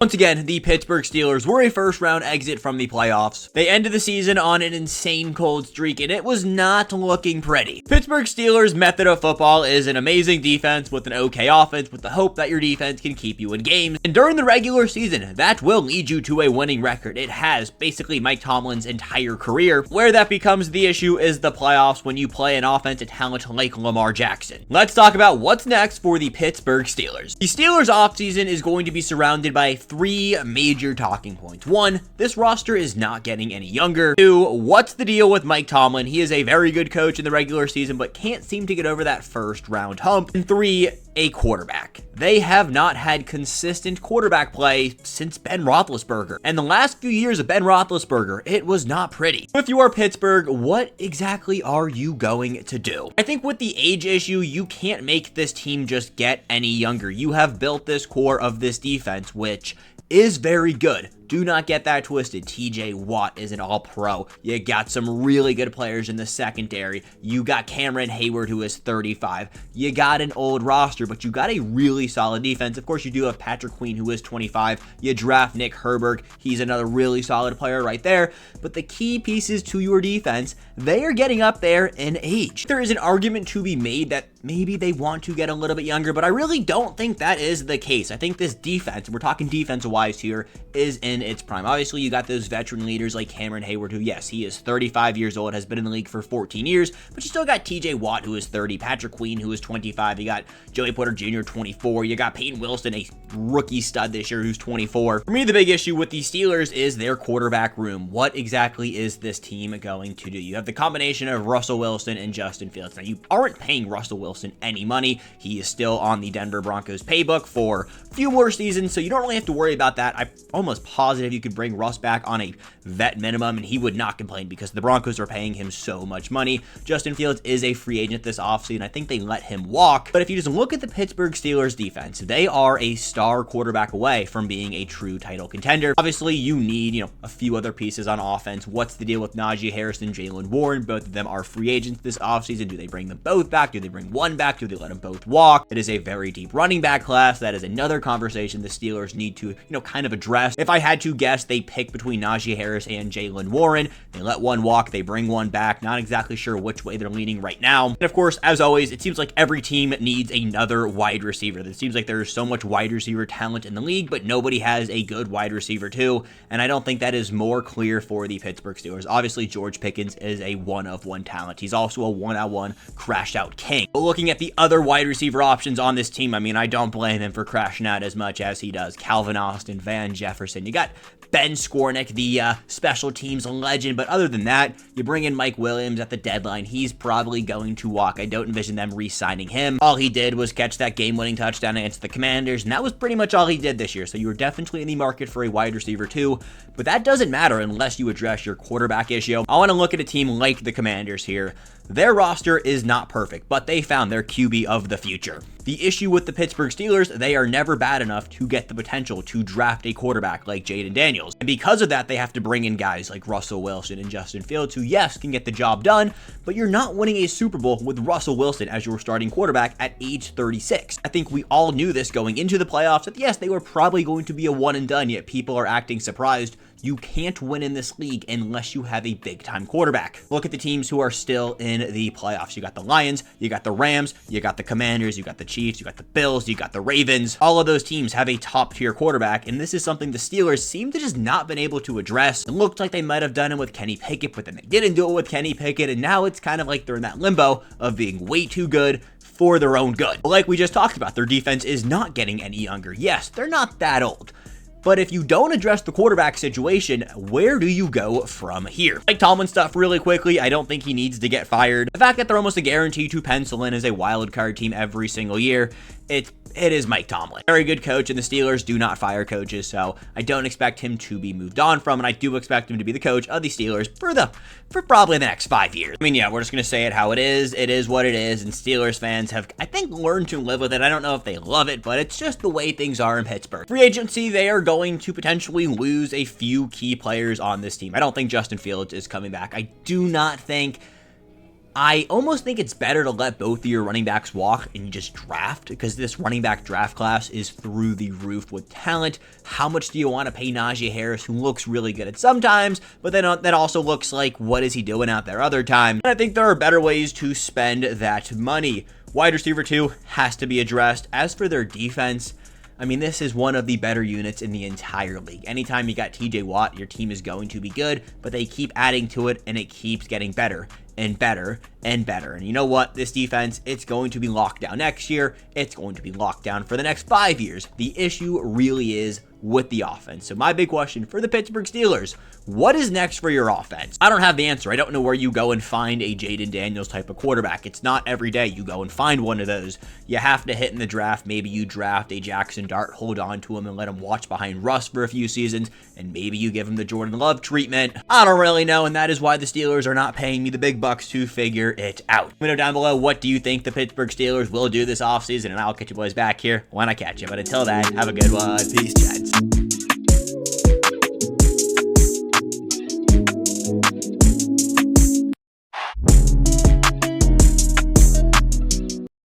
Once again, the Pittsburgh Steelers were a first-round exit from the playoffs. They ended the season on an insane cold streak, and it was not looking pretty. Pittsburgh Steelers' method of football is an amazing defense with an okay offense with the hope that your defense can keep you in games. And during the regular season, that will lead you to a winning record. It has basically Mike Tomlin's entire career. Where that becomes the issue is the playoffs when you play an offensive talent like Lamar Jackson. Let's talk about what's next for the Pittsburgh Steelers. The Steelers' offseason is going to be surrounded by 3 major talking points. 1, this roster is not getting any younger. 2, what's the deal with Mike Tomlin? He is a very good coach in the regular season, but can't seem to get over that first round hump. And 3, a quarterback. They have not had consistent quarterback play since Ben Roethlisberger. And the last few years of Ben Roethlisberger, it was not pretty. If you are Pittsburgh, what exactly are you going to do? I think with the age issue, you can't make this team just get any younger. You have built this core of this defense, which is very good. Do not get that twisted. TJ Watt is an all-pro. You got some really good players in the secondary. You got Cameron Hayward, who is 35. You got an old roster, but you got a really solid defense. Of course, you do have Patrick Queen, who is 25. You draft Nick Herbert. He's another really solid player right there. But the key pieces to your defense, they are getting up there in age. There is an argument to be made that maybe they want to get a little bit younger, but I really don't think that is the case. I think this defense, and we're talking defensive-wise here, is in its prime. Obviously, you got those veteran leaders like Cameron Hayward, who, yes, he is 35 years old, has been in the league for 14 years, but you still got TJ Watt, who is 30, Patrick Queen, who is 25, you got Joey Porter Jr., 24, you got Peyton Wilson, a rookie stud this year, who's 24. For me, the big issue with the Steelers is their quarterback room. What exactly is this team going to do? You have the combination of Russell Wilson and Justin Fields. Now, you aren't paying Russell Wilson any money. He is still on the Denver Broncos paybook for a few more seasons, so you don't really have to worry about that. I'm almost positive you could bring Russ back on a vet minimum, and he would not complain because the Broncos are paying him so much money. Justin Fields is a free agent this offseason. I think they let him walk, but if you just look at the Pittsburgh Steelers defense, they are a star quarterback away from being a true title contender. Obviously, you need, a few other pieces on offense. What's the deal with Najee Harris and Jaylen Warren? Both of them are free agents this offseason. Do they bring them both back? Do they bring one back? Do they let them both walk? It is a very deep running back class. That is another conversation the Steelers need to, kind of address. If I had to guess, they pick between Najee Harris and Jaylen Warren. They let one walk, they bring one back. Not exactly sure which way they're leaning right now. And of course, as always, it seems like every team needs another wide receiver. It seems like there's so much wide receiver talent in the league, but nobody has a good wide receiver too. And I don't think that is more clear for the Pittsburgh Steelers. Obviously, George Pickens is a one-of-one talent. He's also a one-on-one crashed-out king. But looking at the other wide receiver options on this team, I don't blame him for crashing out as much as he does. Calvin Austin, Van Jefferson. You got Ben Skornick, the special teams legend, but other than that, you bring in Mike Williams at the deadline. He's probably going to walk. I don't envision them re-signing him. All he did was catch that game-winning touchdown against the Commanders, and that was pretty much all he did this year, so you were definitely in the market for a wide receiver too, but that doesn't matter unless you address your quarterback issue. I want to look at a team like the Commanders here. Their roster is not perfect, but they found their QB of the future. The issue with the Pittsburgh Steelers, they are never bad enough to get the potential to draft a quarterback like Jaden Daniels. And because of that, they have to bring in guys like Russell Wilson and Justin Fields, who, yes, can get the job done, but you're not winning a Super Bowl with Russell Wilson as your starting quarterback at age 36. I think we all knew this going into the playoffs, that yes, they were probably going to be a one and done, yet people are acting surprised. You can't win in this league unless you have a big-time quarterback. Look at the teams who are still in the playoffs. You got the Lions, you got the Rams, you got the Commanders, you got the Chiefs, you got the Bills, you got the Ravens. All of those teams have a top-tier quarterback, and this is something the Steelers seem to just not been able to address. It looked like they might have done it with Kenny Pickett, but then they didn't do it with Kenny Pickett, and now it's kind of like they're in that limbo of being way too good for their own good. Like we just talked about, their defense is not getting any younger. Yes, they're not that old. But if you don't address the quarterback situation, where do you go from here? Like Tomlin stuff really quickly, I don't think he needs to get fired. The fact that they're almost a guarantee to pencil in as a wild card team every single year, it is Mike Tomlin. Very good coach, and the Steelers do not fire coaches, so I don't expect him to be moved on from, and I do expect him to be the coach of the Steelers for probably the next 5 years. Yeah, we're just going to say it how it is. It is what it is, and Steelers fans have, I think, learned to live with it. I don't know if they love it, but it's just the way things are in Pittsburgh. Free agency, they are going to potentially lose a few key players on this team. I don't think Justin Fields is coming back. I do not think I almost think it's better to let both of your running backs walk and you just draft, because this running back draft class is through the roof with talent. How much do you want to pay Najee Harris, who looks really good at sometimes, but then that also looks like, what is he doing out there other times? And I think there are better ways to spend that money. Wide receiver 2 has to be addressed. As for their defense, I mean, this is one of the better units in the entire league. Anytime you got TJ Watt, your team is going to be good, but they keep adding to it and it keeps getting better and better and better. And you know what? This defense, it's going to be locked down next year. It's going to be locked down for the next 5 years. The issue really is with the offense. So my big question for the Pittsburgh Steelers, what is next for your offense? I don't have the answer. I don't know where you go and find a Jaden Daniels type of quarterback. It's not every day you go and find one of those. You have to hit in the draft. Maybe you draft a Jackson Dart, hold on to him and let him watch behind Russ for a few seasons, and maybe you give him the Jordan Love treatment. I don't really know, and that is why the Steelers are not paying me the big bucks to figure it out. Let me know down below, what do you think the Pittsburgh Steelers will do this offseason, and I'll catch you boys back here when I catch you. But until then, have a good one. Peace, Jets.